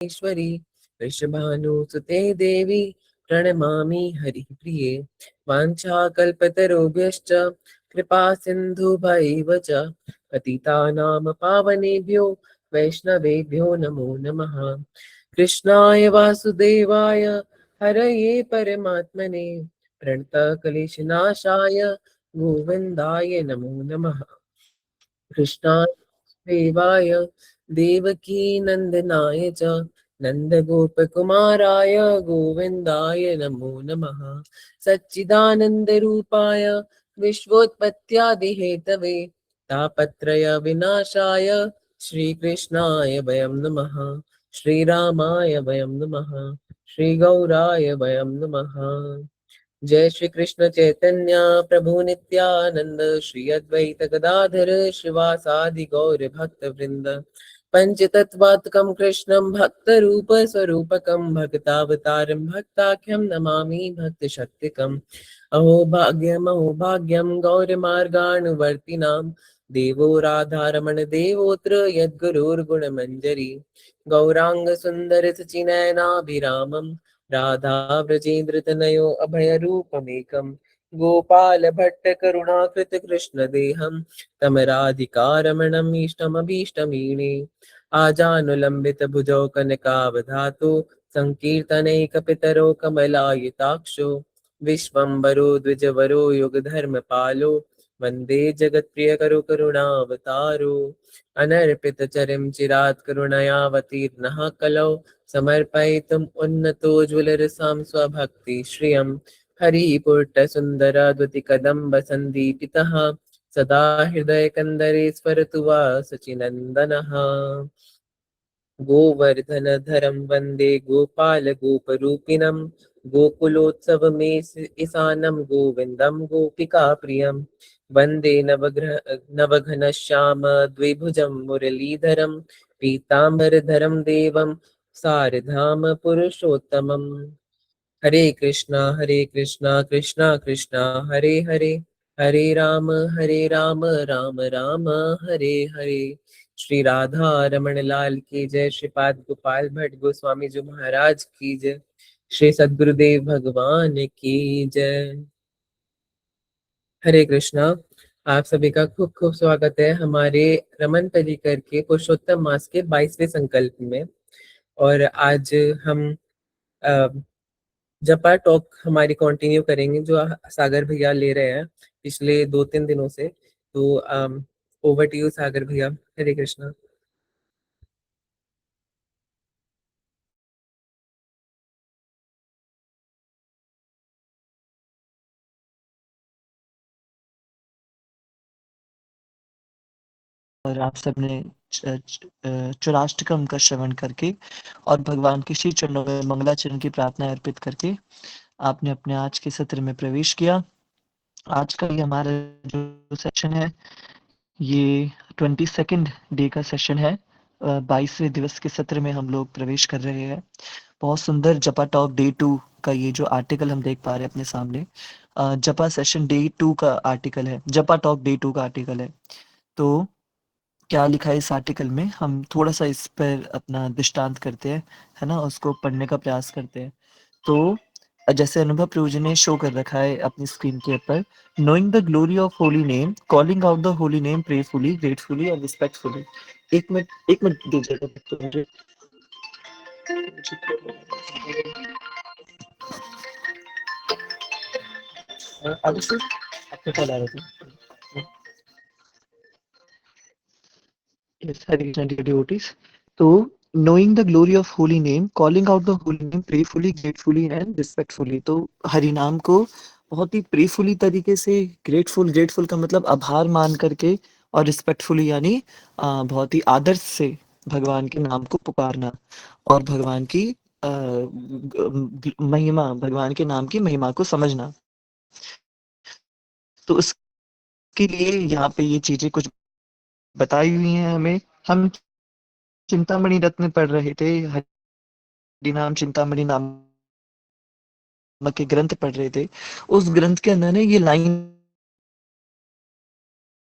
ईश्वरी वृषभानुसुते देवी प्रणमामि हरिप्रिये वाञ्छाकल्पतरुभ्यश्च कृपा सिन्धुभैव च पतितानां पावनेभ्यो वैष्णवेभ्यो नमो नमः। कृष्णाय वासुदेवाय हरये परमात्मने प्रणतक्लेशनाशाय गोविन्दाय नमो नमः। कृष्णाय देवाय देवकी नन्दनाय च नन्दगोपकुमाराय गोविन्दाय नमो नमः। सच्चिदानन्दरूपाय विश्वोत्पत्त्यादिहेतवे तापत्रय विनाशाय श्रीकृष्णाय वयं नमः। श्रीरामाय वयं नमः। श्रीगौराय वयं नमः। जय श्री कृष्ण चैतन्य प्रभु नित्यानंद श्री अद्वैत गदाधर शिवासादि गौर भक्त वृंद पंचतत्वात्मकं कृष्णं भक्त रूप स्वरूपकं भक्तावतारं भक्ताख्यं नमामि भक्त शक्तिकम्। अहो भाग्यम गौर मार्गानुवर्तिनां देवो राधारमण देवोत्र यद्गुरुर्गुणमञ्जरी गौरांग सुंदर सचिनयनाभिरामम् राधा व्रजेन्द्र तनयो अभयरूपमेकं गोपाल भट्ट करुणाकृत कृष्ण देहं तं राधिकारमणम् इष्टमभीष्टमीणे आजानुलंबित भुजौ कनकावधातो संकीर्तनैकपितरो कमलायताक्षो विश्वम्बरो द्विजवरो युगधर्मपालो वन्दे जगत्प्रियकरो करुणावतारो अनर्पितचरिं चिरात् करुणयावतीर्णः कलौ समर्पयितुम् उन्नतोज्ज्वलरसां स्वभक्तिश्रियं हरिपुट्टसुन्दराद्युतिकदम्बसन्दीपितः सदा हृदयकन्दरे स्फुरतु वा सचिनन्दनः। गोवर्धनधरं वन्दे गोपालगोपरूपिणं गोकुलोत्सवमेधिसानं गोविन्दं गोपिकाप्रियं वन्दे नवघनश्याम द्विभुजं मुरलीधरं पीताम्बरधरं देवं सारधाम पुरुषोत्तमम्। हरे कृष्णा कृष्णा कृष्णा हरे हरे हरे राम राम राम हरे हरे। श्री राधा रमण लाल की जय। श्रीपाद गोपाल भट्ट गोस्वामी जी महाराज की जय। श्री सद्गुरुदेव भगवान की जय। हरे कृष्णा। आप सभी का खूब खूब स्वागत है हमारे रमन परिकर के पुरुषोत्तम मास के 22वें संकल्प में। और आज हम अ, जपा टॉक हमारी कंटिन्यू करेंगे जो सागर भैया ले रहे हैं पिछले 2-3 दिनों से। तो ओवर टू यू सागर भैया। हरे कृष्णा। और आप सबने चौराष्टकम का श्रवण करके और भगवान के श्री चरणों में मंगलाचरण की प्रार्थना अर्पित करके आपने अपने आज के सत्र में प्रवेश किया। आज का ये हमारा जो सेशन है ये 22nd डे का सेशन है। 22वें दिवस के सत्र में हम लोग प्रवेश कर रहे हैं। बहुत सुंदर जपा टॉक डे 2 का ये जो आर्टिकल हम देख पा रहे हैं अपने सामने, जपा सेशन डे 2 का आर्टिकल है, जपा टॉक डे 2 का आर्टिकल है। तो क्या लिखा है इस आर्टिकल में, हम थोड़ा-सा इस पर अपना दृष्टांत करते हैं, है ना? उसको पढ़ने का प्रयास करते हैं। तो जैसे अनुभव प्रभु जी ने शो कर रखा है अपनी स्क्रीन के ऊपर, knowing the glory of holy name, calling out the holy name prayerfully, gratefully and respectfully. 1 minute दीजिएगा तो मुझे आगे से आपका कॉल आ रहा था। Yes, Hare Krishna dear devotees. तो knowing the glory of holy name, calling out the holy name prayerfully, gratefully and respectfully। तो हरि नाम को बहुत ही प्रेफुली तरीके से, ग्रेटफुल का मतलब आभार मान करके, और रिस्पेक्टफुली यानी बहुत ही आदर से भगवान के नाम को पुकारना, और भगवान की महिमा, भगवान के नाम की महिमा को समझना। तो उसके लिए यहाँ पे ये चीजें कुछ बताई हुई हैं हमें। हम चिंतामणि रत्न पढ़ रहे थे, हरिनाम चिंतामणि नामक के ग्रंथ पढ़ रहे थे। उस ग्रंथ के अंदर ना ये लाइन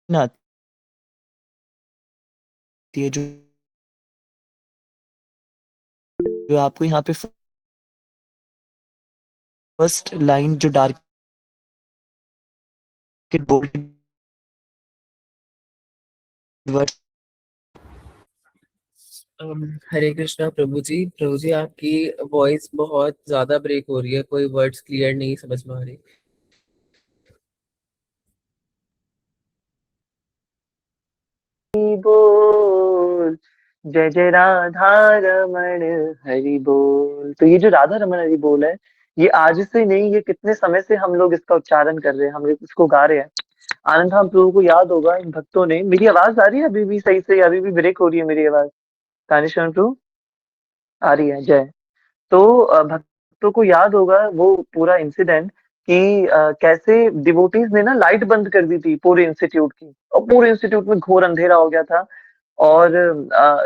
आती है जो जो आपको यहाँ पे फर्स्ट लाइन जो डार्क बोल्ड वर्ड। हरे कृष्णा प्रभु जी आपकी वॉइस बहुत ज्यादा ब्रेक हो रही है, कोई वर्ड्स क्लियर नहीं समझ में आ रही। बोल, जय जय राधा रमण हरि बोल। तो ये जो राधा रमण हरि बोल है, ये आज से नहीं, ये कितने समय से हम लोग इसका उच्चारण कर रहे हैं, हम लोग इसको गा रहे हैं। आनंद हम प्रभु को याद होगा, इन भक्तों ने। मेरी आवाज आ रही है अभी भी सही से, अभी भी ब्रेक हो रही है मेरी आवाज? कानिशरण प्रभु आ रही है? जय। तो भक्तों को याद होगा वो पूरा इंसिडेंट कि कैसे डिवोटीज ने ना लाइट बंद कर दी थी पूरे इंस्टीट्यूट की, और पूरे इंस्टीट्यूट में घोर अंधेरा हो गया था। और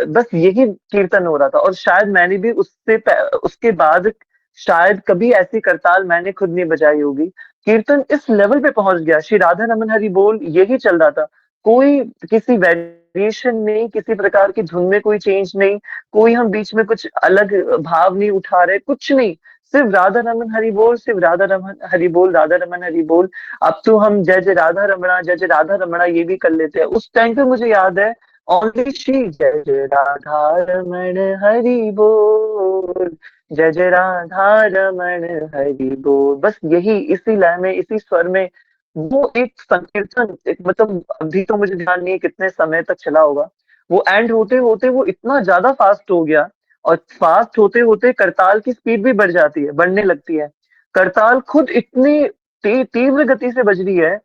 बस यही कीर्तन हो रहा था। और शायद मैंने भी उसके बाद शायद कभी ऐसी करताल मैंने खुद नहीं बजाई होगी। कीर्तन इस लेवल पे पहुंच गया, श्री राधा रमन हरि बोल यही चल रहा था। कोई किसी वेरिएशन नहीं, किसी प्रकार की धुन में कोई चेंज नहीं, कोई हम बीच में कुछ अलग भाव नहीं उठा रहे, कुछ नहीं। सिर्फ राधा रमन हरि बोल, सिर्फ राधा रमन हरि बोल, राधा रमन हरि बोल। अब तो हम जय जय राधा रमणा, जय जय राधा रमणा ये भी कर लेते हैं। उस टाइम पे मुझे याद है ओनली श्री जय जय राधा रमण हरि बोल, जय जय राधा रमण हरि बोल। बस यही, इसी लय में, इसी स्वर में वो एक संकीर्तन, एक मतलब अभी तो मुझे ध्यान नहीं है कितने समय तक चला होगा। वो एंड होते होते वो इतना ज्यादा फास्ट हो गया, और फास्ट होते होते करताल की स्पीड भी बढ़ जाती है, बढ़ने लगती है। करताल खुद इतनी तीव्र गति से बज रही है।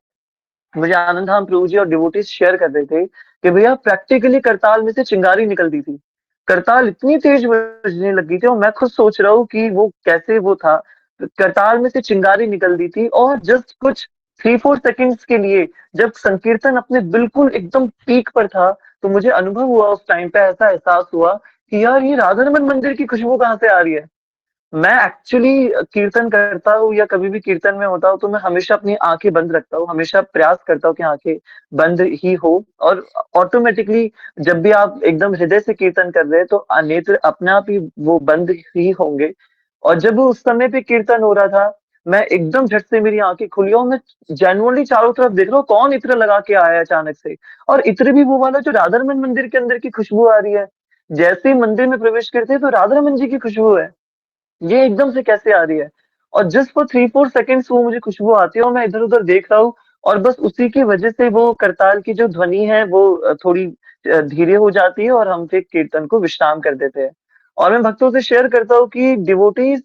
मुझे आनंद धाम प्रभु जी और डिवोटीज शेयर कर रहे थे कि भैया प्रैक्टिकली करताल में से चिंगारी निकलती थी। करताल इतनी तेज बजने लगी थी, और मैं खुद सोच रहा हूँ कि वो कैसे वो था। करताल में से चिंगारी निकल दी थी, और जस्ट कुछ 3-4 सेकंड्स के लिए जब संकीर्तन अपने बिल्कुल एकदम पीक पर था, तो मुझे अनुभव हुआ, उस टाइम पे ऐसा एहसास हुआ कि यार ये राधा रमन मंदिर की खुशबू कहाँ से आ रही है। मैं एक्चुअली कीर्तन करता हूँ या कभी भी कीर्तन में होता हूँ, तो मैं हमेशा अपनी आंखें बंद रखता हूँ, हमेशा प्रयास करता हूँ कि आंखें बंद ही हो। और ऑटोमेटिकली जब भी आप एकदम हृदय से कीर्तन कर रहे हैं, तो नेत्र अपने आप ही वो बंद ही होंगे। और जब उस समय पे कीर्तन हो रहा था, मैं एकदम झट से मेरी आंखें खुली, और मैं जेनुअनली चारों तरफ देख रहा हूँ कौन इत्र लगा के आया है अचानक से। और इत्र भी वो वाला जो राधा रमन मंदिर के अंदर की खुशबू आ रही है। जैसे ही मंदिर में प्रवेश करते हैं, तो राधा रमन जी की खुशबू है। ये एकदम से कैसे आ रही है? और जस्ट फॉर 3-4 सेकेंड्स वो मुझे खुशबू आती है, और मैं इधर उधर देख रहा हूँ। और बस उसी की वजह से वो करताल की जो ध्वनि है वो थोड़ी धीरे हो जाती है, और हम फिर कीर्तन को विश्राम कर देते हैं। और मैं भक्तों से शेयर करता हूँ कि डिवोटीज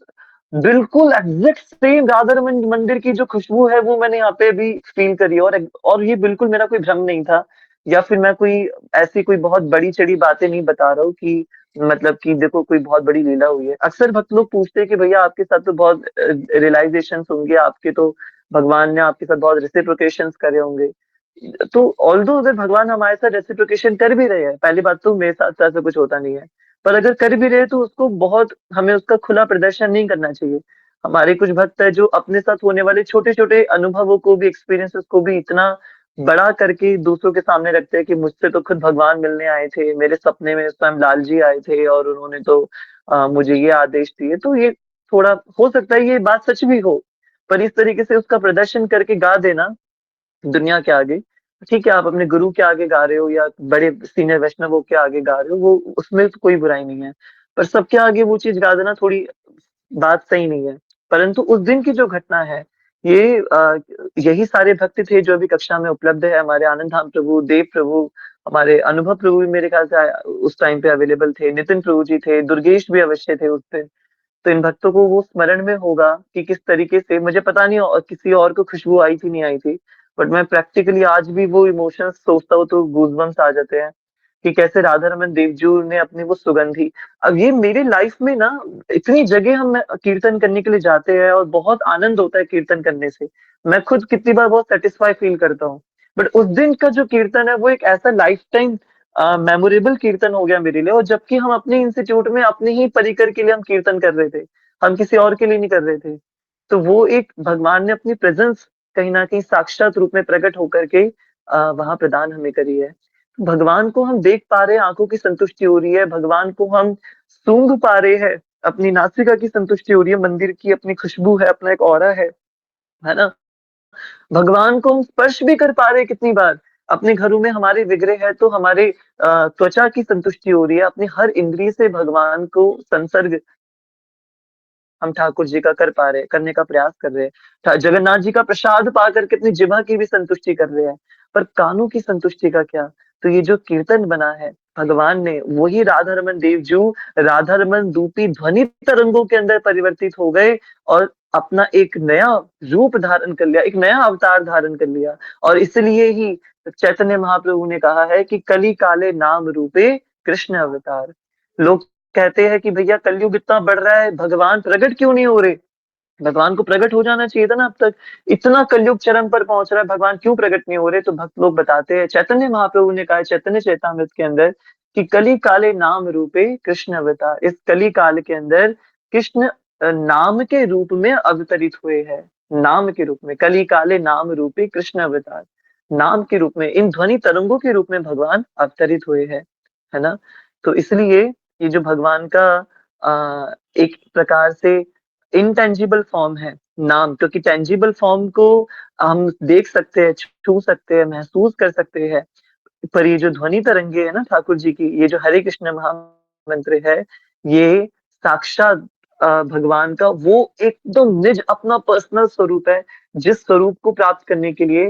बिल्कुल एग्जैक्ट सेम राधा रमन मंदिर की जो खुशबू है वो मैंने यहाँ पे भी फील करी है। और ये बिल्कुल मेरा कोई भ्रम नहीं था, या फिर मैं कोई ऐसी कोई बहुत बड़ी चढ़ी बातें नहीं बता रहा हूँ कि मतलब कि देखो कोई बहुत बड़ी लीला हुई है। अक्सर भक्त लोग पूछते हैं कि भैया आपके साथ तो बहुत रियलाइजेशन होंगे, आपके तो भगवान ने आपके साथ बहुत रेसिप्रोकेशन करे होंगे। तो ऑल्दो अगर भगवान हमारे साथ रेसिप्रोकेशन कर भी रहे हैं, पहली बात तो मेरे साथ तो ऐसा कुछ होता नहीं है, पर अगर कर भी रहे तो उसको बहुत, हमें उसका खुला प्रदर्शन नहीं करना चाहिए। हमारे कुछ भक्त है जो अपने साथ होने वाले छोटे छोटे अनुभवों को भी, एक्सपीरियंसेस को भी इतना बड़ा करके दूसरों के सामने रखते हैं कि मुझसे तो खुद भगवान मिलने आए थे, मेरे सपने में स्वयं लाल जी आए थे और उन्होंने तो मुझे ये आदेश दिए। तो ये थोड़ा हो सकता है ये बात सच भी हो, पर इस तरीके से उसका प्रदर्शन करके गा देना दुनिया के आगे, ठीक है आप अपने गुरु के आगे गा रहे हो या बड़े सीनियर वैष्णवों के आगे गा रहे हो, वो उसमें तो कोई बुराई नहीं है। पर सबके आगे वो चीज गा देना थोड़ी बात सही नहीं है। परंतु उस दिन की जो घटना है, ये यही सारे भक्त थे जो अभी कक्षा में उपलब्ध है। हमारे आनंद धाम प्रभु, देव प्रभु, हमारे अनुभव प्रभु भी मेरे ख्याल से उस टाइम पे अवेलेबल थे, नितिन प्रभु जी थे, दुर्गेश भी अवश्य थे उस दिन। तो इन भक्तों को वो स्मरण में होगा कि किस तरीके से, मुझे पता नहीं और किसी और को खुशबू आई थी नहीं आई थी, बट मैं प्रैक्टिकली आज भी वो इमोशंस सोचता हूँ तो गूजबम्स आ जाते हैं कि कैसे राधा रमन देवजू ने अपनी वो सुगंधी। अब ये मेरी लाइफ में ना, इतनी जगह हम कीर्तन करने के लिए जाते हैं और बहुत आनंद होता है कीर्तन करने से, मैं खुद कितनी बार बहुत सेटिस्फाई फील करता हूँ। बट उस दिन का जो कीर्तन है वो एक ऐसा लाइफ टाइम मेमोरेबल कीर्तन हो गया मेरे लिए। और जबकि हम अपने इंस्टीट्यूट में अपने ही परिकर के लिए हम कीर्तन कर रहे थे, हम किसी और के लिए नहीं कर रहे थे। तो वो एक भगवान ने अपनी प्रेजेंस कहीं ना कहीं साक्षात रूप में प्रकट होकर के वहां प्रदान हमें करी है। भगवान को हम देख पा रहे हैं, आंखों की संतुष्टि हो रही है, भगवान को हम सूंघ पा रहे हैं, अपनी नासिका की संतुष्टि हो रही है, मंदिर की अपनी खुशबू है, अपना एक ऑरा है ना? भगवान को हम स्पर्श भी कर पा रहे हैं कितनी बार। अपने घरों में हमारे विग्रह है तो हमारे त्वचा की संतुष्टि हो रही है, अपनी हर इंद्रिय से भगवान को संसर्ग हम ठाकुर जी का कर पा रहे हैं, करने का प्रयास कर रहे हैं। जगन्नाथ जी का प्रसाद पा करके अपनी जिह्वा की भी संतुष्टि कर रहे हैं। पर कानों की संतुष्टि का क्या? तो ये जो कीर्तन बना है, भगवान ने वही राधा रमन देवजू राधा रमन रूपी ध्वनि तरंगों के अंदर परिवर्तित हो गए और अपना एक नया रूप धारण कर लिया, एक नया अवतार धारण कर लिया। और इसलिए ही चैतन्य महाप्रभु ने कहा है कि कली काले नाम रूपे कृष्ण अवतार। लोग कहते हैं कि भैया कलयुग इतना बढ़ रहा है, भगवान प्रकट क्यों नहीं हो रहे? भगवान को प्रकट हो जाना चाहिए था ना अब तक। इतना कलयुग चरम पर पहुंच रहा है, भगवान क्यों प्रकट नहीं हो रहे? तो भक्त लोग बताते हैं, चैतन्य महाप्रभु ने कहा है चैतन्य चैतामृत के अंदर कि कली काले नाम रूपे कृष्ण अवतार। इस कली काल के अंदर कृष्ण नाम के रूप में अवतरित हुए हैं। नाम के रूप में, कली काले नाम रूपे कृष्ण अवतार, नाम के रूप में, इन ध्वनि तरंगों के रूप में भगवान अवतरित हुए हैं, है ना? तो इसलिए ये जो भगवान का एक प्रकार से इनटेंजिबल फॉर्म है नाम, क्योंकि टेंजिबल फॉर्म को हम देख सकते हैं, छू सकते हैं, महसूस कर सकते हैं। पर ये जो ध्वनि तरंगे है ना ठाकुर जी की, ये जो हरे कृष्ण महामंत्र है, ये साक्षात भगवान का वो एकदम निज अपना पर्सनल स्वरूप है, जिस स्वरूप को प्राप्त करने के लिए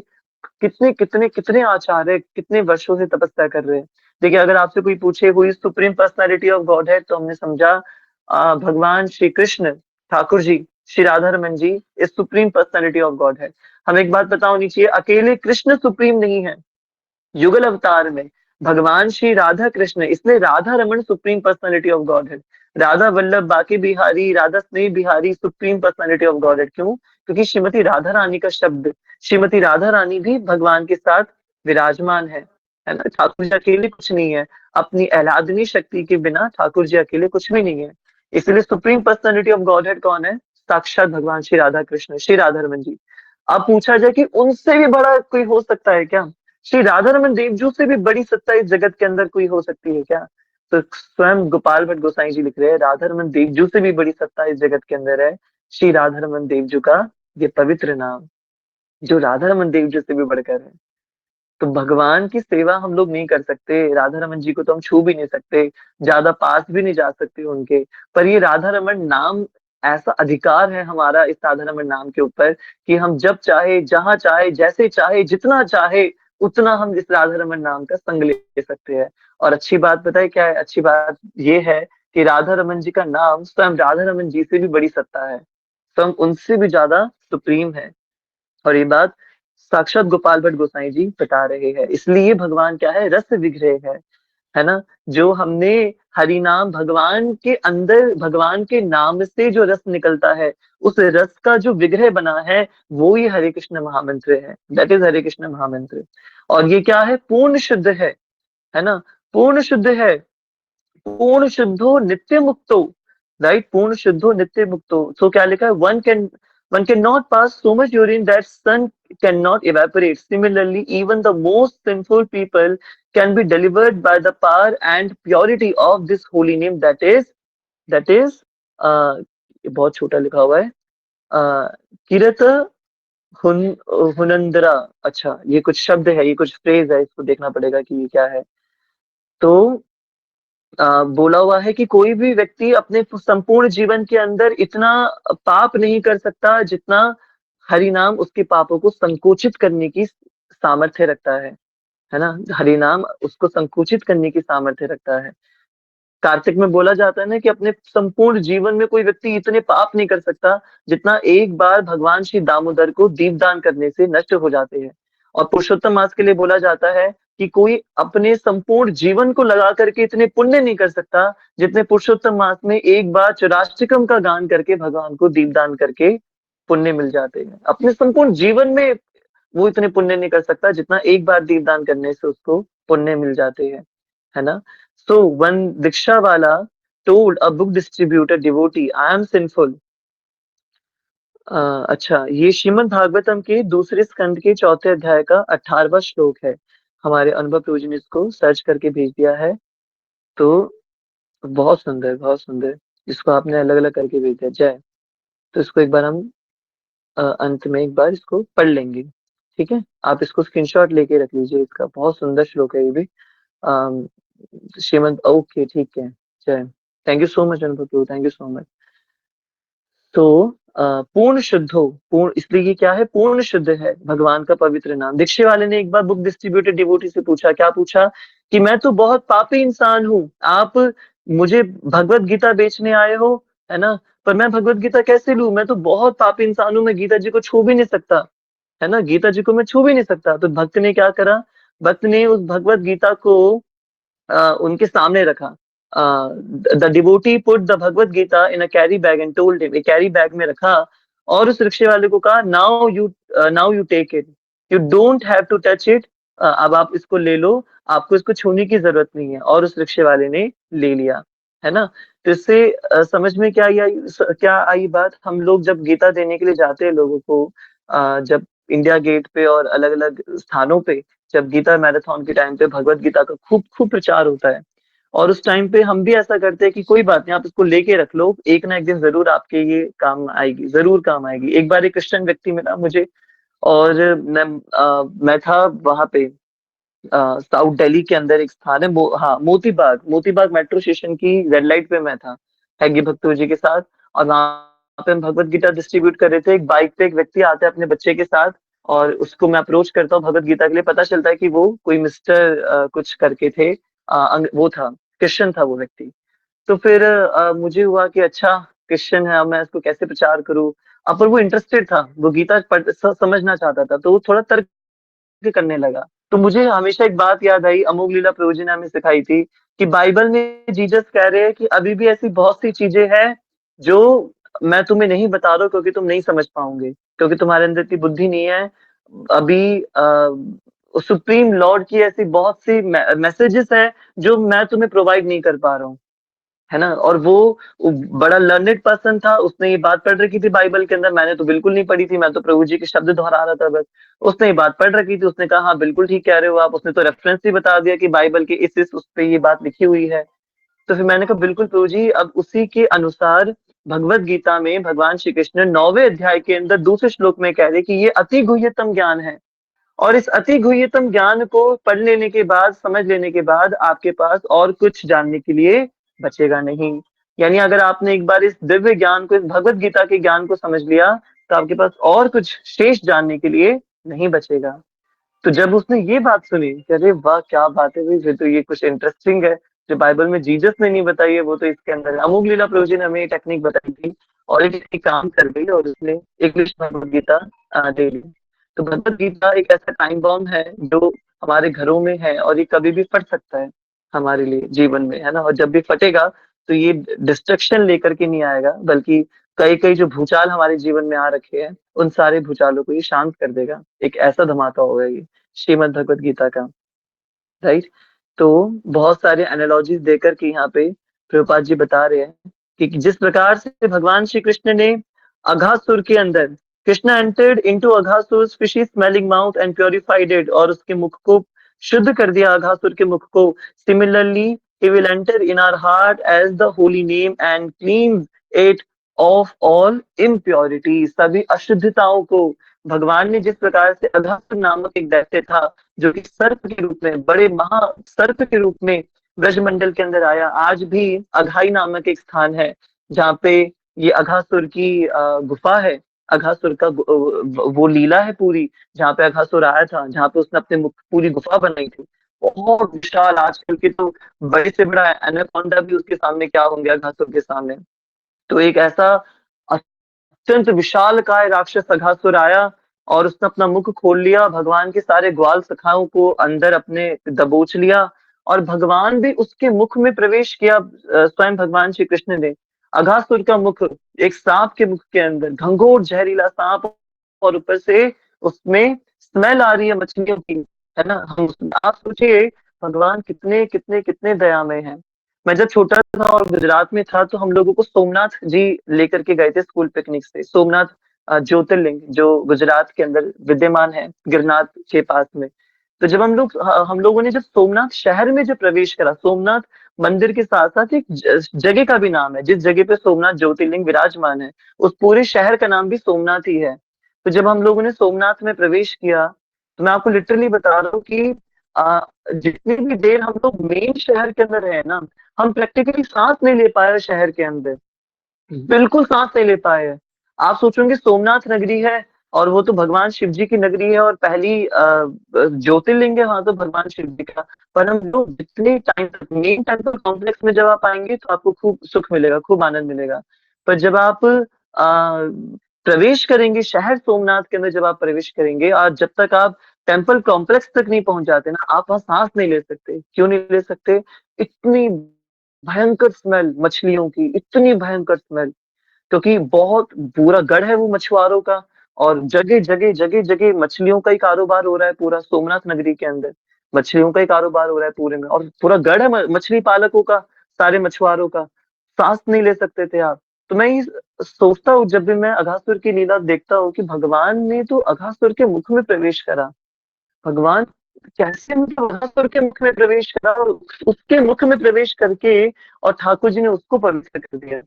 कितने कितने कितने आचार्य कितने वर्षों से तपस्या कर रहे हैं। देखिए, अगर आपसे कोई पूछे who is supreme personality of God है, तो हमने समझा भगवान Shri Krishna Thakur ji, Shri Radha Raman ji is supreme personality of God है। हमें एक बात पता होनी चाहिए, अकेले कृष्ण सुप्रीम नहीं है। युगल अवतार में भगवान श्री राधा कृष्ण, इसलिए Radha Raman supreme personality of God है। राधा वल्लभ बाकी बिहारी, राधा स्नेह Bihari supreme personality of God है। क्यों? क्योंकि श्रीमती राधा रानी का शब्द, श्रीमती राधा रानी भी भगवान के साथ विराजमान है ना? ठाकुर जी अकेले कुछ नहीं है, अपनी आह्लादनी शक्ति के बिना ठाकुर जी अकेले कुछ भी नहीं है। इसलिए सुप्रीम पर्सनालिटी ऑफ गॉड कौन है? साक्षात भगवान श्री राधा कृष्ण, श्री राधा रमन जी। अब पूछा जाए कि उनसे भी बड़ा कोई हो सकता है क्या? श्री राधा रमन देवजू से भी बड़ी सत्ता इस जगत के अंदर कोई हो सकती है क्या? तो स्वयं गोपाल भट्ट गोसाई जी लिख रहे हैं, राधा रमन देवजू से भी बड़ी सत्ता इस जगत के अंदर है श्री राधा रमन देवजू का ये पवित्र नाम, जो राधा रमन देवजू से भी बढ़कर है। तो भगवान की सेवा हम लोग नहीं कर सकते, राधा रमन जी को तो हम छू भी नहीं सकते, ज्यादा पास भी नहीं जा सकते उनके। पर ये राधा रमन नाम, ऐसा अधिकार है हमारा इस राधा रमन नाम के ऊपर कि हम जब चाहे, जहां चाहे, जैसे चाहे, जितना चाहे उतना हम इस राधा रमन नाम का संग ले सकते हैं। और अच्छी बात पता है क्या है? अच्छी बात ये है कि राधा रमन जी का नाम स्वयं राधा रमन जी से भी बड़ी सत्ता है, स्वयं उनसे भी ज्यादा सुप्रीम है। और ये बात साक्षात गोपाल भट्ट गोसाई जी बता रहे हैं। इसलिए भगवान क्या है? रस विग्रह है ना? जो हमने हरि नाम, भगवान के अंदर भगवान के नाम से जो रस निकलता है, उस रस का जो विग्रह बना है, वो ही हरे कृष्ण महामंत्र है। दैट इज हरे कृष्ण महामंत्र। और ये क्या है? पूर्ण शुद्ध है ना? पूर्ण शुद्ध है, पूर्ण शुद्धो नित्य मुक्तो, राइट? पूर्ण शुद्धो नित्य मुक्तो। सो क्या लिखा है? One can not pass so much urine that sun can not evaporate. Similarly even the most sinful people can be delivered by the power and purity of this holy name, that is बहुत छोटा लिखा हुआ है, किरत हुन हुनंदरा। अच्छा, ये कुछ शब्द है, ये कुछ फ्रेज है, इसको देखना पड़ेगा कि ये क्या है। तो बोला हुआ है कि कोई भी व्यक्ति अपने संपूर्ण जीवन के अंदर इतना पाप नहीं कर सकता जितना हरि नाम उसके पापों को संकोचित करने की सामर्थ्य रखता है ना? हरि नाम उसको संकुचित करने की सामर्थ्य रखता है। कार्तिक में बोला जाता है ना कि अपने संपूर्ण जीवन में कोई व्यक्ति इतने पाप नहीं कर सकता जितना एक बार भगवान श्री दामोदर को दीपदान करने से नष्ट हो जाते हैं। और पुरुषोत्तम मास के लिए बोला जाता है कि कोई अपने संपूर्ण जीवन को लगा करके इतने पुण्य नहीं कर सकता जितने पुरुषोत्तम मास में एक बार चौराष्टकम का गान करके भगवान को दीपदान करके पुण्य मिल जाते हैं। अपने संपूर्ण जीवन में वो इतने पुण्य नहीं कर सकता जितना एक बार दीपदान करने से उसको पुण्य मिल जाते हैं, है ना? So when Diksha Wala told a book distributor devotee, I am sinful. अच्छा, ये श्रीमद् भागवतम के दूसरे स्कंद के चौथे अध्याय का 18वां श्लोक है। हमारे अनुभव प्रभु जी ने इसको सर्च करके भेज दिया है। तो बहुत सुंदर, बहुत सुंदर। इसको आपने अलग-अलग करके भेज दिया, जय। तो इसको एक बार हम अंत में एक बार इसको पढ़ लेंगे, ठीक है? आप इसको स्क्रीनशॉट लेके रख लीजिए इसका, बहुत सुंदर श्लोक है ये भी। अम, श्रीमद् ओके, ठीक है, जय। थैंक यू सो मच अनुभव प्रभु, थैंक यू सो मच। तो पूर्ण शुद्ध हो, पूर्ण इसलिए ये क्या है? पूर्ण शुद्ध है, भगवान का पवित्र नाम। दीक्षे वाले ने एक बार बुक डिस्ट्रीब्यूटेड डिवोटी से पूछा, क्या पूछा? कि मैं तो बहुत पापी इंसान हूँ, आप मुझे भगवत गीता बेचने आए हो, है ना? पर मैं भगवत गीता कैसे लूं? मैं तो बहुत पापी इंसान हूँ, मैं गीता जी को छू भी नहीं सकता, है ना? गीता जी को मैं छू भी नहीं सकता। तो भक्त ने क्या करा? भक्त ने उस भगवत गीता को उनके सामने रखा। The devotee put the Bhagavad Gita in a carry bag and told him, एक कैरी बैग में रखा और उस रिक्शे वाले को कहा, now you take it, you don't have to touch it. अब आप इसको ले लो, आपको इसको छूने की जरूरत नहीं है। और उस रिक्शे वाले ने ले लिया, है ना? तो इससे समझ में क्या आई बात? हम लोग जब गीता देने के लिए जाते हैं लोगों को, जब इंडिया गेट पे और अलग अलग स्थानों पे, जब गीता मैराथन के टाइम पे भगवत गीता का खूब खूब प्रचार होता है, और उस टाइम पे हम भी ऐसा करते हैं कि कोई बात नहीं, आप इसको लेके रख लो, एक ना एक दिन जरूर आपके ये काम आएगी, जरूर काम आएगी। एक बार एक क्रिश्चियन व्यक्ति मिला मुझे, और मैं था वहां पे साउथ दिल्ली के अंदर एक स्थान है, हाँ, मोती बाग मेट्रो स्टेशन की रेड लाइट पे मैं था हैगी भक्तों जी के साथ। और वहां पे हम भगवत गीता डिस्ट्रीब्यूट कर रहे थे। एक बाइक पे एक व्यक्ति आता है अपने बच्चे के साथ, और उसको मैं अप्रोच करता हूँ भगवत गीता के लिए। पता चलता है कि वो कोई मिस्टर कुछ करके थे, वो था, क्रिश्चियन था वो व्यक्ति। तो फिर मुझे हुआ कि अच्छा, क्रिश्चियन है, अब मैं इसको कैसे प्रचार करूँ? अब पर वो इंटरेस्टेड था, वो गीता समझना चाहता था, तो वो थोड़ा तर्क करने लगा। तो मुझे हमेशा एक बात याद आई, अमोघ लीला प्रभु जी ने हमें सिखाई थी, कि बाइबल में जीसस कह रहे हैं कि अभी भी ऐसी बहुत सी चीजें हैं जो मैं तुम्हें नहीं बता रहा हूं, क्योंकि तुम नहीं समझ पाओगे, क्योंकि तुम्हारे अंदर इतनी बुद्धि नहीं है अभी। सुप्रीम लॉर्ड की ऐसी बहुत सी मैसेजेस है जो मैं तुम्हें प्रोवाइड नहीं कर पा रहा हूँ, है ना? और वो बड़ा लर्नेड पर्सन था, उसने ये बात पढ़ रखी थी बाइबल के अंदर, मैंने तो बिल्कुल नहीं पढ़ी थी, मैं तो प्रभु जी के शब्द दोहरा रहा था बस। उसने ये बात पढ़ रखी थी, उसने कहा हाँ बिल्कुल ठीक कह रहे हो आप, उसने तो रेफरेंस ही बता दिया कि बाइबल के इस उस पे ये बात लिखी हुई है। तो फिर मैंने कहा बिल्कुल प्रभु जी, अब उसी के अनुसार भगवत गीता में भगवान श्री कृष्ण 9वें अध्याय के अंदर दूसरे श्लोक में कह रहे कि ये अति गुह्यतम ज्ञान है, और इस अति गुह्यतम ज्ञान को पढ़ लेने के बाद, समझ लेने के बाद, आपके पास और कुछ जानने के लिए बचेगा नहीं। यानी अगर आपने एक बार इस दिव्य ज्ञान को, इस भगवत गीता के ज्ञान को समझ लिया, तो आपके पास और कुछ शेष जानने के लिए नहीं बचेगा। तो जब उसने ये बात सुनी कि अरे वाह क्या बात है भाई, फिर तो ये कुछ इंटरेस्टिंग है, जो बाइबल में जीसस ने नहीं बताई है वो तो इसके अंदर है। अमोघ लीला प्रभु जी ने हमें ये टेक्निक बताई थी, और ये टेक्निक काम कर गई, और उसने इंग्लिश भगवत गीता दे ली। तो भगवत गीता एक ऐसा टाइम बॉम्ब है जो हमारे घरों में है, और ये कभी भी फट सकता है हमारे लिए जीवन में, है ना? और जब भी फटेगा तो ये डिस्ट्रक्शन लेकर के नहीं आएगा, बल्कि कई कई जो भूचाल हमारे जीवन में आ रखे हैं, उन सारे भूचालों को ये शांत कर देगा। एक ऐसा धमाका होगा ये श्रीमद् भगवत गीता का, राइट? तो बहुत सारे एनालॉजीज देकर के यहाँ पे प्रभुपाद जी बता रहे हैं कि जिस प्रकार से भगवान श्री कृष्ण ने अघासुर के अंदर, Krishna entered into Aghasura's fishy smelling mouth and purified it, और उसके मुख को शुद्ध कर दिया, अघासुर के मुख को। Similarly he will enter in our heart as the holy name and cleanse it of all impurity, सभी अशुद्धताओं को। भगवान ने जिस प्रकार से अघासुर नामक एक दैत्य था, जो कि सर्प के रूप में, बड़े महा सर्प के रूप में ब्रजमंडल के अंदर आया, आज भी अघाई नामक एक स्थान है जहाँ पे ये अघासुर की गुफा है। अघासुर का वो लीला है पूरी, जहाँ पे अघासुर आया था, जहाँ पे उसने अपने मुख पूरी गुफा बनाई थी, बहुत विशाल। आजकल के तो बड़े से बड़ा एनाकोंडा भी उसके सामने क्या होंगे, अघासुर के सामने। तो एक ऐसा अत्यंत विशालकाय राक्षस अघासुर आया, और उसने अपना मुख खोल लिया, भगवान के सारे ग्वाल सखाओं को अंदर अपने दबोच लिया, और भगवान भी उसके मुख में प्रवेश किया। स्वयं भगवान श्री कृष्ण ने अघासुर का मुख, एक सांप के मुख के अंदर, घंघोर जहरीला सांप, और ऊपर से उसमें स्मेल आ रही है मछलियों की, है ना? आप सोचिए भगवान कितने कितने कितने दयामय हैं। मैं जब छोटा था और गुजरात में था, तो हम लोगों को सोमनाथ जी लेकर के गए थे स्कूल पिकनिक से। सोमनाथ ज्योतिर्लिंग जो गुजरात के अंदर विद्यमान है, गिरनार के पास में। तो जब हम लोगों ने जब सोमनाथ शहर में जब प्रवेश करा, सोमनाथ मंदिर के साथ-साथ एक जगह का भी नाम है, जिस जगह पे सोमनाथ ज्योतिर्लिंग विराजमान है, उस पूरे शहर का नाम भी सोमनाथ ही है। तो जब हम लोगों ने सोमनाथ में प्रवेश किया, तो मैं आपको लिटरली बता रहा हूँ कि जितनी भी देर हम लोग मेन शहर के अंदर रहे ना, हम प्रैक्टिकली सांस नहीं ले पाए शहर के अंदर। बिल्कुल सांस नहीं ले पाए हैं। आप सोचोगे सोमनाथ नगरी है और वो तो भगवान शिव जी की नगरी है और पहली ज्योतिर्लिंग है वहां तो भगवान शिव जी का। पर हम लोग जितने टाइम तक मेन टेम्पल कॉम्प्लेक्स में जब आप आएंगे तो आपको खूब सुख मिलेगा, खूब आनंद मिलेगा। पर जब आप प्रवेश करेंगे शहर सोमनाथ के अंदर, जब आप प्रवेश करेंगे और जब तक आप टेम्पल कॉम्प्लेक्स तक नहीं पहुंच जाते ना, आप वहां सांस नहीं ले सकते। क्यों नहीं ले सकते? इतनी भयंकर स्मेल मछलियों की, इतनी भयंकर स्मेल। क्योंकि बहुत पूरा गढ़ है वो मछुआरों का और जगह-जगह मछलियों का ही कारोबार हो रहा है पूरा सोमनाथ नगरी के अंदर। मछलियों का ही कारोबार हो रहा है पूरे में और पूरा गढ़ है मछली पालकों का, सारे मछुआरों का। सांस नहीं ले सकते थे आप। तो मैं ये सोचता हूँ जब भी मैं अघासुर की लीला देखता हूँ कि भगवान ने तो अघासुर के मुख में प्रवेश करा। भगवान कैसे मतलब अघासुर के मुख में प्रवेश करा और उसके मुख में प्रवेश करके और ठाकुर जी ने उसको पवित्र कर दिया।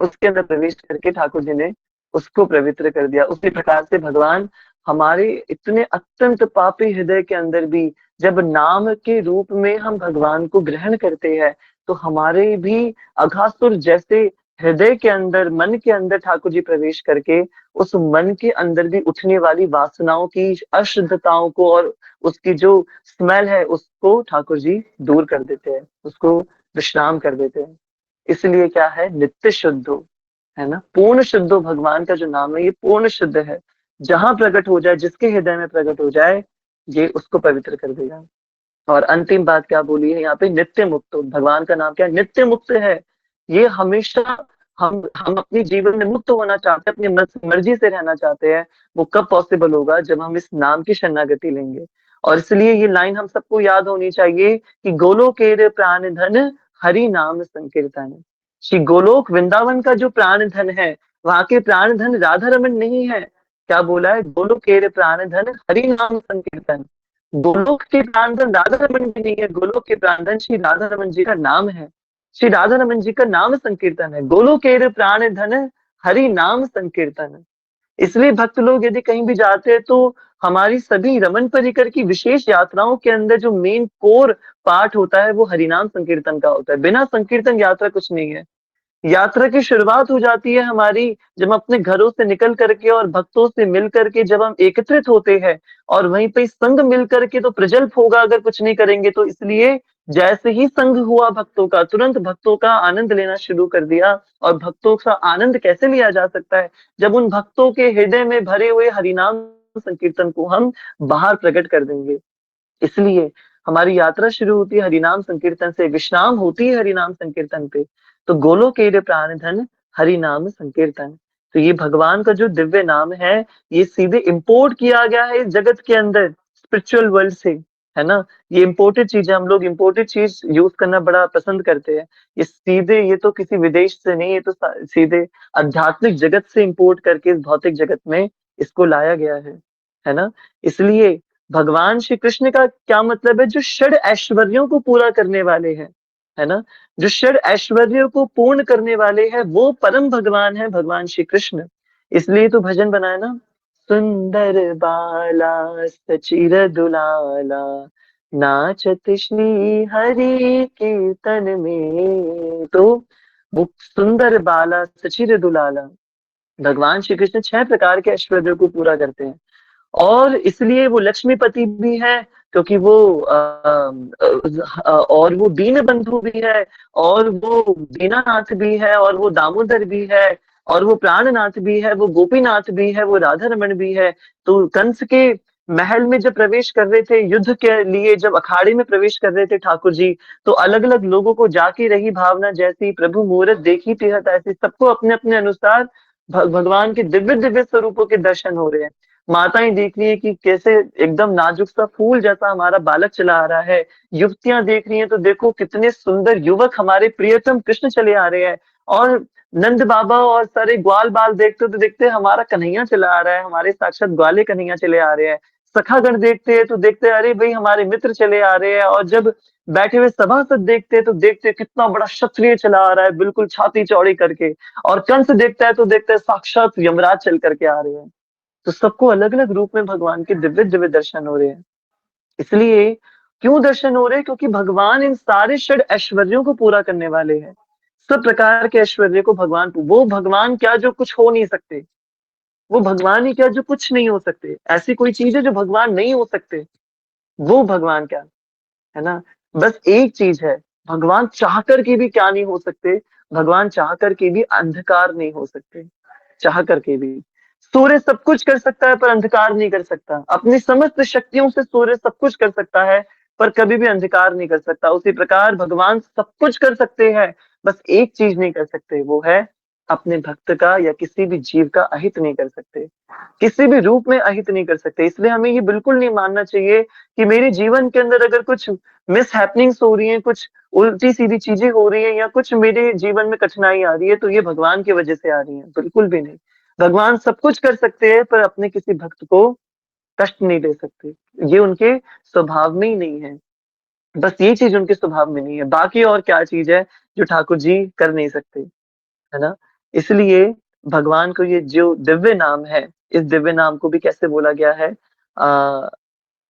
उसके अंदर प्रवेश करके ठाकुर जी ने उसको पवित्र कर दिया। उसी प्रकार से भगवान हमारे इतने अत्यंत पापी हृदय के अंदर भी जब नाम के रूप में हम भगवान को ग्रहण करते हैं, तो हमारे भी अघासुर जैसे हृदय के अंदर, मन के अंदर ठाकुर जी प्रवेश करके उस मन के अंदर भी उठने वाली वासनाओं की अशुद्धताओं को और उसकी जो स्मेल है उसको ठाकुर जी दूर कर देते हैं, उसको विश्राम कर देते हैं। इसलिए क्या है, नित्य शुद्ध हो, है ना? पूर्ण शुद्ध हो, भगवान का जो नाम है ये पूर्ण शुद्ध है। जहां प्रकट हो जाए, जिसके हृदय में प्रकट हो जाए, ये उसको पवित्र कर देगा। और अंतिम बात क्या बोली है यहाँ पे, नित्य मुक्त हो। भगवान का नाम क्या है? नित्य मुक्त है। ये हमेशा हम अपने जीवन में मुक्त होना चाहते हैं, अपनी मर्जी से रहना चाहते हैं। वो कब पॉसिबल होगा? जब हम इस नाम की शरणागति लेंगे। और इसलिए ये लाइन हम सबको याद होनी चाहिए कि गोलोकेर प्राण धन हरि नाम संकीर्तन। श्री गोलोक वृंदावन का जो प्राण धन है, वहां के प्राण धन राधा रमन नहीं है। क्या बोला है? गोलोकेर प्राण धन हरि नाम संकीर्तन। गोलोक के प्राणधन राधा रमन भी नहीं है, गोलोक के प्राणधन श्री राधा रमन जी का नाम है। श्री राधा रमन जी का नाम संकीर्तन है। गोलोकेर प्राण धन हरि नाम संकीर्तन। इसलिए भक्त लोग यदि कहीं भी जाते हैं तो हमारी सभी रमन परिकर की विशेष यात्राओं के अंदर जो मेन कोर पार्ट होता है वो हरिनाम संकीर्तन का होता है। बिना संकीर्तन यात्रा कुछ नहीं है। यात्रा की शुरुआत हो जाती है हमारी जब हम अपने घरों से निकल करके और भक्तों से मिल करके जब हम एकत्रित होते हैं और वहीं पे संग मिल करके तो प्रजल्प होगा अगर कुछ नहीं करेंगे तो। इसलिए जैसे ही संग हुआ भक्तों का, तुरंत भक्तों का आनंद लेना शुरू कर दिया। और भक्तों का आनंद कैसे लिया जा सकता है? जब उन भक्तों के हृदय में भरे हुए हरिनाम संकीर्तन को हम बाहर प्रकट कर देंगे। इसलिए हमारी यात्रा शुरू होती है हरिनाम संकीर्तन से, विश्राम होती है हरिनाम संकीर्तन पे। तो गोलोकेर प्राण धन हरि नाम संकीर्तन। तो ये भगवान का जो दिव्य नाम है, ये सीधे इंपोर्ट किया गया है इस जगत के अंदर स्पिरिचुअल वर्ल्ड से, है ना? ये इंपोर्टेड चीज है। हम लोग इंपोर्टेड चीज यूज करना बड़ा पसंद करते हैं। ये सीधे, ये तो किसी विदेश से नहीं, ये तो सीधे आध्यात्मिक जगत से इंपोर्ट करके इस भौतिक जगत में इसको लाया गया है ना? इसलिए भगवान श्री कृष्ण का क्या मतलब है? जो षड ऐश्वर्यों को पूरा करने वाले हैं, है ना? जो षड ऐश्वर्यों को पूर्ण करने वाले हैं वो परम भगवान है, भगवान श्री कृष्ण। इसलिए तो भजन बनाया ना, सुंदर बाला सचिर दुलाला, नाचत श्री हरि कीर्तन में। तो वो सुंदर बाला सचिर दुलाला, भगवान श्री कृष्ण 6 प्रकार के ऐश्वर्य को पूरा करते हैं। और इसलिए वो लक्ष्मीपति भी है, क्योंकि वो और वो दीन बंधु भी है, और वो दीनानाथ भी है, और वो दामोदर भी है, और वो प्राणनाथ भी है, वो गोपीनाथ भी है, वो राधा रमन भी है। तो कंस के महल में जब प्रवेश कर रहे थे युद्ध के लिए, जब अखाड़े में प्रवेश कर रहे थे ठाकुर जी, तो अलग अलग लोगों को जाके रही भावना जैसी, प्रभु मूरत देखी तिहत ऐसी, सबको अपने अपने अनुसार भगवान के दिव्य दिव्य स्वरूपों के दर्शन हो रहे हैं। माताएं देख रही है कि कैसे एकदम नाजुक सा फूल जैसा हमारा बालक चला आ रहा है। युवतियां देख रही हैं तो देखो कितने सुंदर युवक हमारे प्रियतम कृष्ण चले आ रहे हैं। और नंद बाबा और सारे ग्वाल बाल देखते तो देखते हमारा कन्हैया चला आ रहा है, हमारे साक्षात ग्वाले कन्हैया चले आ रहे हैं। सखागण देखते हैं तो देखते हैं अरे भाई हमारे मित्र चले आ रहे हैं, और जब बैठे हुए सभासद देखते हैं तो देखते हैं कितना बड़ा क्षत्रिय चला आ रहा है बिल्कुल छाती चौड़ी करके, और कंस देखता है तो देखते हैं साक्षात यमराज चल करके आ रहे हैं। तो सबको अलग अलग रूप में भगवान के दिव्य दिव्य दर्शन हो रहे हैं। इसलिए क्यों दर्शन हो रहे हैं? क्योंकि भगवान इन सारे षड ऐश्वर्यों को पूरा करने वाले हैं। सब प्रकार के ऐश्वर्य को भगवान, वो भगवान क्या जो कुछ हो नहीं सकते, वो भगवान ही क्या जो कुछ नहीं हो सकते। ऐसी कोई चीज है जो भगवान नहीं हो सकते, वो भगवान क्या, है ना? बस एक चीज है, भगवान चाह कर के भी क्या नहीं हो सकते, भगवान चाह कर के भी अंधकार नहीं हो सकते, चाह करके भी। सूर्य सब कुछ कर सकता है पर अंधकार नहीं कर सकता। अपनी समस्त शक्तियों से सूर्य सब कुछ कर सकता है पर कभी भी अंधकार नहीं कर सकता। उसी प्रकार भगवान सब कुछ कर सकते हैं, बस एक चीज नहीं कर सकते, वो है अपने भक्त का या किसी भी जीव का अहित नहीं कर सकते, किसी भी रूप में अहित नहीं कर सकते। इसलिए हमें ये बिल्कुल नहीं मानना चाहिए कि मेरे जीवन के अंदर अगर कुछ मिसहैपनिंग्स हो रही हैं, कुछ उल्टी-सीधी चीजें हो रही हैं या कुछ मेरे जीवन में कठिनाई आ रही है तो ये भगवान की वजह से आ रही है, बिल्कुल भी नहीं। भगवान सब कुछ कर सकते हैं पर अपने किसी भक्त को कष्ट नहीं दे सकते। ये उनके स्वभाव में ही नहीं है। बस ये चीज़ उनके स्वभाव में नहीं है। बाकी और क्या चीज़ है जो ठाकुर जी कर नहीं सकते, है ना? इसलिए भगवान को ये जो दिव्य नाम है, इस दिव्य नाम को भी कैसे बोला गया है?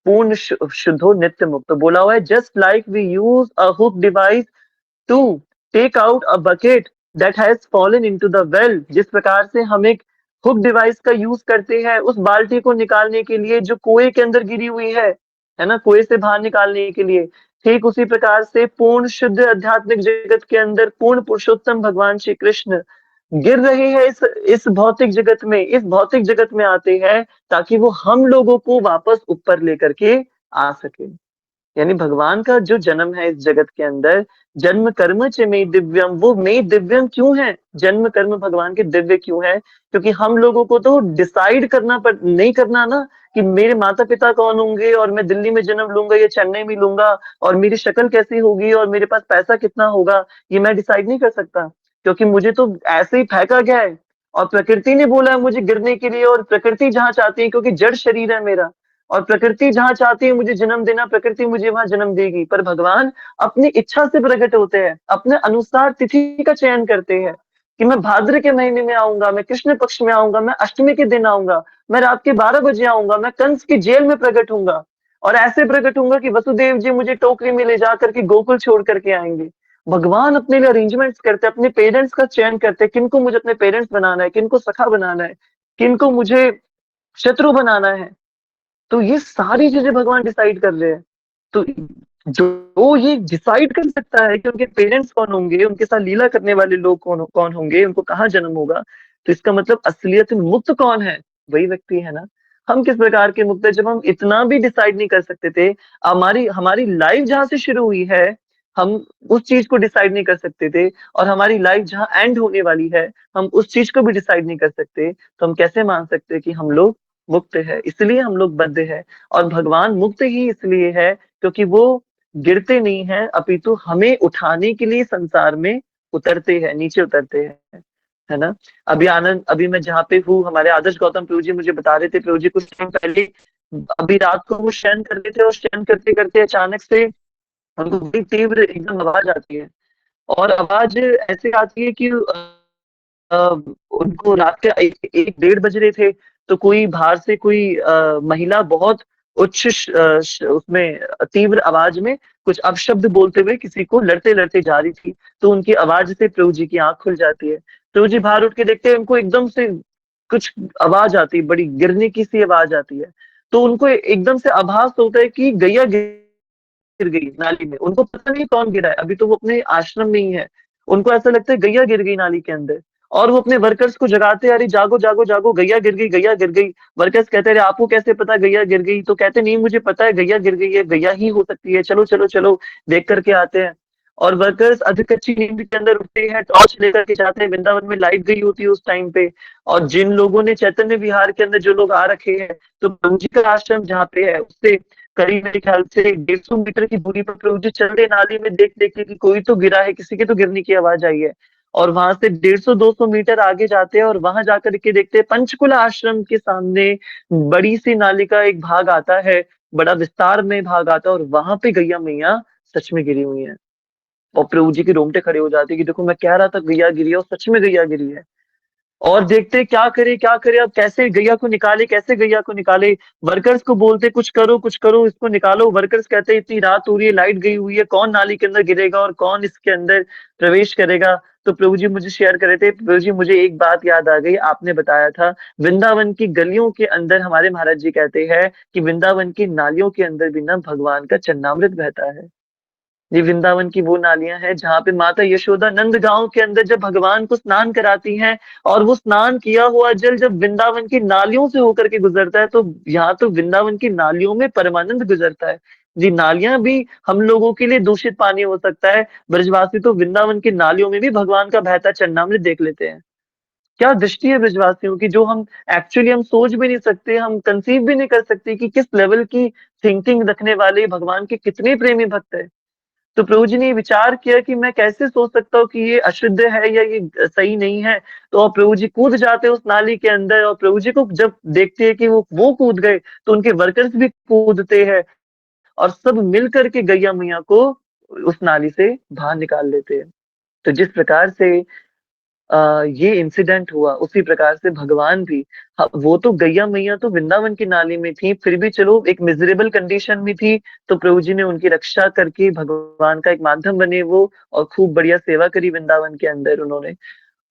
पूर्ण शुद्धो नित्य मुक्त बोला हुआ है। Just like we use a hook device to take out a bucket that has fallen into the well, जिस प्रकार से हम एक हुक डिवाइस का यूज करते हैं उस बाल्टी को निकालने के लिए जो कुएं के अंदर गिरी हुई है ना, कुएं से बाहर निकालने के लिए। ठीक उसी प्रकार से पूर्ण शुद्ध आध्यात्मिक जगत के अंदर पूर्ण पुरुषोत्तम भगवान श्री कृष्ण गिर रहे हैं इस भौतिक जगत में, इस भौतिक जगत में आते हैं ताकि वो हम लोगों को वापस ऊपर लेकर के आ सके। यानी भगवान का जो जन्म है इस जगत के अंदर, जन्म कर्म च मे दिव्यम, वो मे दिव्यम क्यों है? जन्म कर्म भगवान के दिव्य क्यों है? क्योंकि हम लोगों को तो डिसाइड करना पड़ नहीं करना ना कि मेरे माता-पिता कौन होंगे और मैं दिल्ली में जन्म लूँगा या चेन्नई में लूँगा और मेरी शक्ल कैसी होगी और मेरे पास पैसा कितना होगा, ये मैं डिसाइड नहीं कर सकता। क्योंकि मुझे तो ऐसे ही फेंका गया है और प्रकृति ने बोला है मुझे गिरने के लिए, और प्रकृति जहाँ चाहती है, क्योंकि जड़ शरीर है मेरा, और प्रकृति जहाँ चाहती है मुझे जन्म देना, प्रकृति मुझे वहाँ जन्म देगी। पर भगवान अपनी इच्छा से प्रकट होते हैं, अपने अनुसार तिथि का चयन करते हैं कि मैं भाद्र के महीने में आऊँगा, मैं कृष्ण पक्ष में आऊँगा, मैं अष्टमी के दिन आऊँगा, मैं रात के 12 बजे आऊँगा, मैं कंस की जेल में प्रकट होऊँगा और ऐसे प्रकट होऊँगा कि वसुदेव जी मुझे टोकरी में ले जाकर के गोकुल छोड़ करके आएँगे। भगवान अपने लिए अरेंजमेंट्स करते हैं, अपने पेरेंट्स का चयन करते हैं, किनको मुझे अपने पेरेंट्स बनाना है, किनको सखा बनाना है, किनको मुझे शत्रु बनाना है। तो ये सारी चीजें भगवान डिसाइड कर रहे हैं। तो जो ये डिसाइड कर सकता है कि उनके पेरेंट्स कौन होंगे, उनके साथ लीला करने वाले लोग कौन कौन होंगे, उनको कहाँ जन्म होगा, तो इसका मतलब असलियत में मुक्त कौन है? वही व्यक्ति है ना। हम किस प्रकार के मुक्त है? जब हम इतना भी डिसाइड नहीं कर सकते थे, हमारी हमारी लाइफ जहाँ से शुरू हुई है, हम उस चीज को डिसाइड नहीं कर सकते थे, और हमारी लाइफ जहाँ एंड होने वाली है, हम उस चीज को भी डिसाइड नहीं कर सकते, तो हम कैसे मान सकते हैं कि हम लोग मुक्त है? इसलिए हम लोग बद्ध है। और भगवान मुक्त ही इसलिए है क्योंकि वो गिरते नहीं हैं, अपितु हमें उठाने के लिए संसार में उतरते हैं, नीचे उतरते हैं, है ना? अभी मैं जहाँ पे हूँ, हमारे आदर्श गौतम प्रभु जी मुझे बता रहे थे, प्रभु जी कुछ टाइम पहले, अभी रात को वो शयन कर रहे थे और शयन करते करते अचानक से उनको बड़ी तीव्र एकदम आवाज आती है, और आवाज ऐसे आती है कि अ, उनको रात के 1 डेढ़ बज रहे थे, तो कोई बाहर से कोई महिला बहुत उच्च उसमें तीव्र आवाज में कुछ अपशब्द बोलते हुए किसी को लड़ते-लड़ते जा रही थी। तो उनकी आवाज से प्रभु जी की आँख खुल जाती है। प्रभु जी बाहर उठ के देखते हैं, उनको एकदम से कुछ आवाज आती है, बड़ी गिरने की सी आवाज आती है। तो उनको एकदम से आभास होता है कि गैया गिर गई नाली में। उनको पता नहीं कौन गिरा है, अभी तो वो अपने आश्रम में ही है। उनको ऐसा लगता है गैया गिर गई नाली के अंदर, और वो अपने वर्कर्स को जगाते हैं, अरे जागो जागो जागो, गैया गिर गई, गैया गिर गई। वर्कर्स कहते हैं अरे आपको कैसे पता गैया गिर गई? तो कहते नहीं मुझे पता है गैया गिर गई है, गैया ही हो सकती है, चलो चलो चलो देख करके आते हैं। और वर्कर्स अधकच्ची नींद के अंदर उठते हैं, टॉर्च लेकर के जाते हैं, वृंदावन में लाइट गई होती है उस टाइम पे। और जिन लोगों ने चैतन्य विहार के अंदर जो लोग आ रखे हैं, तो प्रभु जी का आश्रम जहाँ पे है उससे करीब मेरे ख्याल से 150 मीटर की दूरी पर प्रभु जी चल रहे नाली में, देख देख के कि कोई तो गिरा है, किसी के तो गिरने की आवाज आई है। और वहां से 150-200 मीटर आगे जाते हैं और वहां जाकर के देखते हैं पंचकुला आश्रम के सामने बड़ी सी नाली का एक भाग आता है, बड़ा विस्तार में भाग आता है, और वहां पे गैया मैया सच में गिरी हुई है। और प्रभु जी के रोंगटे खड़े हो जाते हैं कि देखो मैं कह रहा था गैया गिरी है, और सच में गैया गिरी है। और देखते क्या करे, अब कैसे गैया को निकाले, कैसे गैया को निकाले। वर्कर्स को बोलते कुछ करो इसको निकालो। वर्कर्स कहते हैं इतनी रात हो रही है, लाइट गई हुई है, कौन नाली के अंदर गिरेगा और कौन इसके अंदर प्रवेश करेगा। तो प्रभु जी मुझे शेयर कर रहे थे, प्रभु जी मुझे एक बात याद आ गई, आपने बताया था वृंदावन की गलियों के अंदर, हमारे महाराज जी कहते हैं कि वृंदावन की नालियों के अंदर भी ना भगवान का चरणामृत बहता है। ये वृंदावन की वो नालियां हैं जहाँ पे माता यशोदा नंद गांव के अंदर जब भगवान को स्नान कराती हैं, और वो स्नान किया हुआ जल जब वृंदावन की नालियों से होकर के गुजरता है, तो यहाँ तो वृंदावन की नालियों में परमानंद गुजरता है। जी, नालियां भी हम लोगों के लिए दूषित पानी हो सकता है, ब्रजवासी तो वृंदावन की नालियों में भी भगवान का बहता चरणामृत देख लेते हैं। क्या दृष्टि है ब्रजवासियों की, जो हम एक्चुअली हम सोच भी नहीं सकते, हम कंसीव भी नहीं कर सकते कि किस लेवल की थिंकिंग रखने वाले भगवान के कितने प्रेमी भक्त है। तो प्रभु जी ने विचार किया कि मैं कैसे सोच सकता हूँ कि ये अशुद्ध है या ये सही नहीं है। तो और प्रभु जी कूद जाते हैं उस नाली के अंदर, और प्रभु जी को जब देखते हैं कि वो कूद गए, तो उनके वर्कर्स भी कूदते हैं, और सब मिल करके गैया मैया को उस नाली से बाहर निकाल लेते हैं। तो जिस प्रकार से ये इंसिडेंट हुआ, उसी प्रकार से भगवान भी, वो तो गैया मैया तो वृंदावन की नाली में थी, फिर भी चलो एक मिजरेबल कंडीशन में थी, तो प्रभु जी ने उनकी रक्षा करके भगवान का एक माध्यम बने वो, और खूब बढ़िया सेवा करी वृंदावन के अंदर उन्होंने।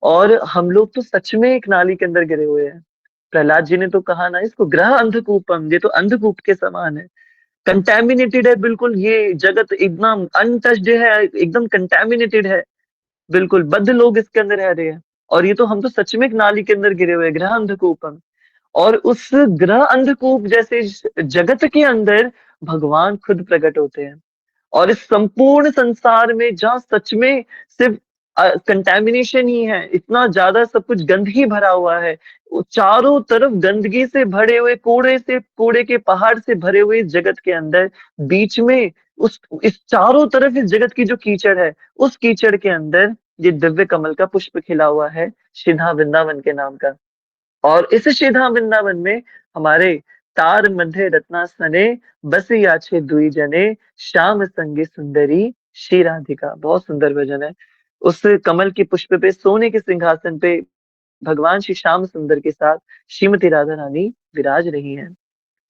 और हम लोग तो सच में एक नाली के अंदर गिरे हुए हैं। प्रहलाद जी ने तो कहा ना, इसको ग्रह अंधकूपम, ये तो अंधकूप के समान है, कंटेमिनेटेड है बिल्कुल, ये जगत एकदम अनटच्ड है, एकदम कंटेमिनेटेड है, बिल्कुल बद्ध लोग इसके अंदर रह रहे हैं। और ये तो हम तो सच में एक नाली के अंदर गिरे हुए हैं, ग्रह अंधकूपम। और उस ग्रह अंधकूप जैसे जगत के अंदर भगवान खुद प्रकट होते हैं। और इस संपूर्ण संसार में जहाँ सच में सिर्फ कंटेमिनेशन ही है, इतना ज्यादा सब कुछ गंदगी भरा हुआ है, वो चारों तरफ गंदगी से भरे हुए, कूड़े के पहाड़ से भरे हुए इस जगत के अंदर, बीच में उस इस चारों तरफ इस जगत की जो कीचड़ है, उस कीचड़ के अंदर ये दिव्य कमल का पुष्प खिला हुआ है, श्रीधा वृंदावन के नाम का। और इस श्रीधाम वृंदावन में हमारे तार मध्य रत्नासने बसिया छे दुई जने, श्याम संगे सुंदरी श्री राधिका। बहुत सुंदर भजन है। उस कमल के पुष्प पे, सोने के सिंहासन पे भगवान श्री श्याम सुंदर के साथ श्रीमती राधा रानी विराज रही हैं।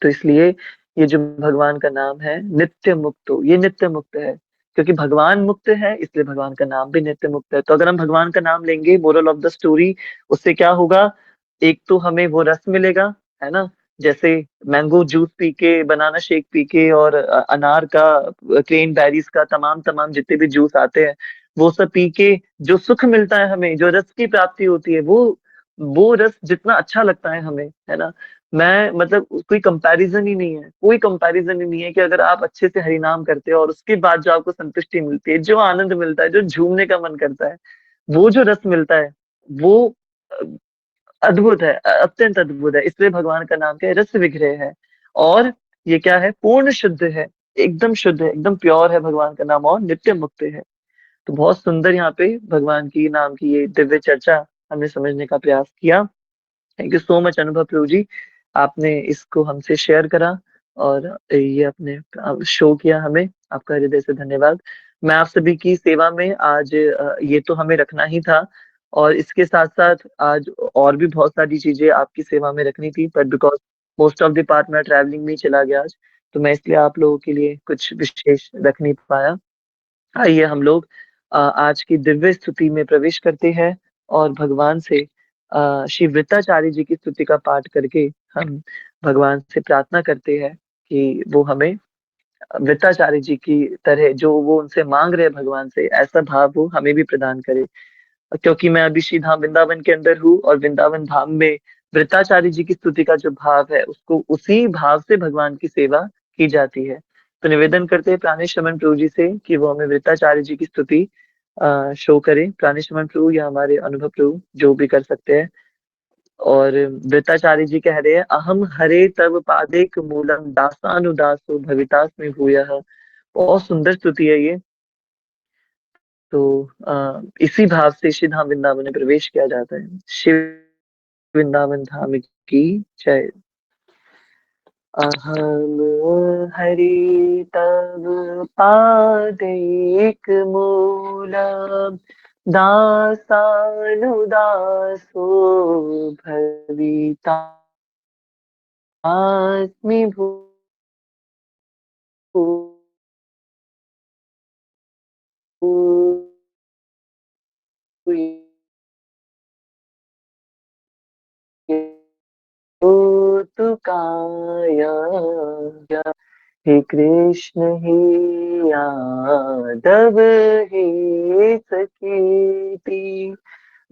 तो इसलिए ये जो भगवान का नाम है नित्य मुक्तो, ये नित्य मुक्त है, क्योंकि भगवान मुक्त है, इसलिए भगवान का नाम भी नित्य मुक्त है। तो अगर हम भगवान का नाम लेंगे, मोरल ऑफ द स्टोरी, उससे क्या होगा, एक तो हमें वो रस मिलेगा, है ना, जैसे मैंगो जूस पी के, बनाना शेक पी के, और अनार का, क्रेन बेरीज का, तमाम तमाम जितने भी जूस आते हैं, वो सब पी के जो सुख मिलता है हमें, जो रस की प्राप्ति होती है, वो रस जितना अच्छा लगता है हमें, है ना, मैं मतलब कोई कंपैरिजन ही नहीं है, कोई कंपैरिजन ही नहीं है कि अगर आप अच्छे से हरि नाम करते हो और उसके बाद जो आपको संतुष्टि मिलती है, जो आनंद मिलता है, जो झूमने का मन करता है, वो जो रस मिलता है, वो अ, अद्भुत है, अत्यंत अद्भुत है। इसलिए भगवान का नाम क्या है, रस विग्रह है। और ये क्या है, पूर्ण शुद्ध है, एकदम शुद्ध है, एकदम प्योर है भगवान का नाम, और नित्य मुक्त है। तो बहुत सुंदर यहाँ पे भगवान की नाम की ये दिव्य चर्चा हमने समझने का प्रयास किया। थैंक यू सो मच अनुभव प्रभु जी, आपने इसको हमसे शेयर करा, और ये अपने शो किया हमें, आपका हृदय से धन्यवाद। मैं आप सभी की सेवा में आज ये तो हमें रखना ही था, और इसके साथ साथ आज और भी बहुत सारी चीजें आपकी सेवा में रखनी थी, but because most of the part मैं ट्रैवलिंग में ही चला गया आज, तो मैं इसलिए आप लोगों के लिए कुछ विशेष रख नहीं पाया। आइए हम लोग आज की दिव्य स्तुति में प्रवेश करते हैं, और भगवान से श्री वृत्ताचार्य जी की स्तुति का पाठ करके हम भगवान से प्रार्थना करते हैं कि वो हमें वृत्ताचार्य जी की तरह, जो वो उनसे मांग रहे हैं भगवान से, ऐसा भाव वो हमें भी प्रदान करे। क्योंकि मैं अभी श्री धाम वृंदावन के अंदर हूँ, और वृंदावन धाम में वृत्ताचार्य जी की स्तुति का जो भाव है, उसको उसी भाव से भगवान की सेवा की जाती है। तो निवेदन करते हैं प्राणेश रमन प्रभु जी से कि वो हमें वृत्ताचार्य जी की स्तुति शो करें। प्राणेश रमन प्रभु या हमारे अनुभव प्रभु, जो भी कर सकते हैं। और वृत्ताचार्य जी कह रहे हैं, अहम हरे तव पादेक मूलम दासानुदासो भवितास्मि भूयः। बहुत सुंदर स्तुति है ये। तो इसी भाव से श्री धाम वृंदावन में प्रवेश किया जाता है। शिव वृंदावन धाम की जय। अहम हरि तव पादैक मूलम दासानुदासो भवितास्मि भूतु काया। हे कृष्ण हे यादव हे सखेति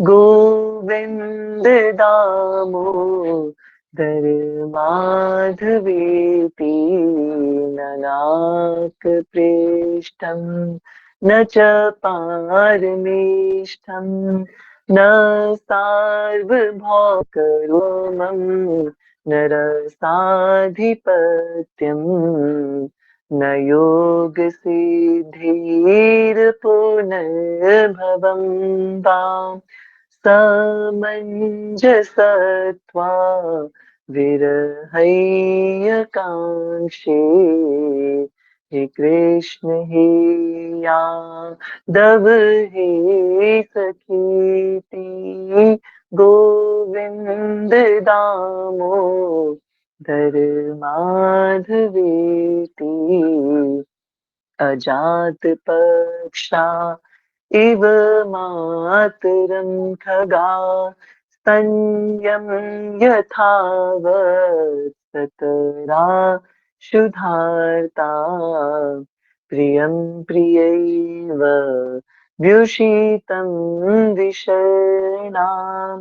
गोविंद दामोदर माधवेति ननाक प्रेष्ठम न च पारमेष्ठम न सार्वभौमकरोमं नरसाधिपत्यं न योगसिद्धिर्पुनर्भवं वा समञ्जसत्वा विरहैयकाङ्क्षे। हे कृष्ण हे यादव हे सखेति गोविंद दामोदर माधवेति अजात पक्षा इव मातरं खगा स्तन्यं यथावत्सतरा क्षुधार्ता प्रियं प्रियैव व्युषितं विषण्णां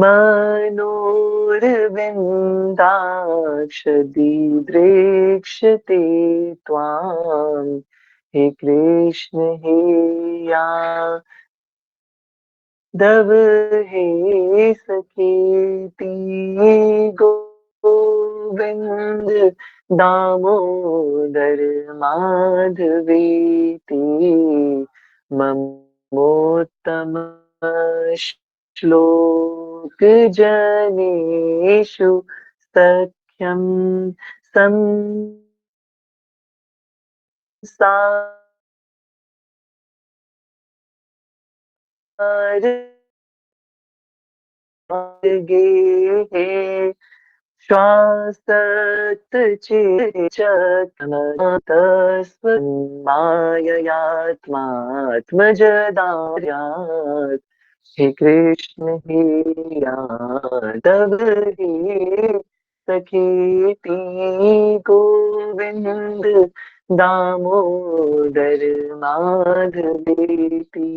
मनोर्विन्दाक्षदिदृक्षते त्वाम्। हे कृष्ण हे यादव हे सखेति गोविंद दामोदर माधवेति ममोत्तम श्लोक जनेषु सख्यं गे श्वासत माययात्मात्मजदार्यात्। हे कृष्ण हे यादव हे सखेति गोविंद दामोदर माधवेति।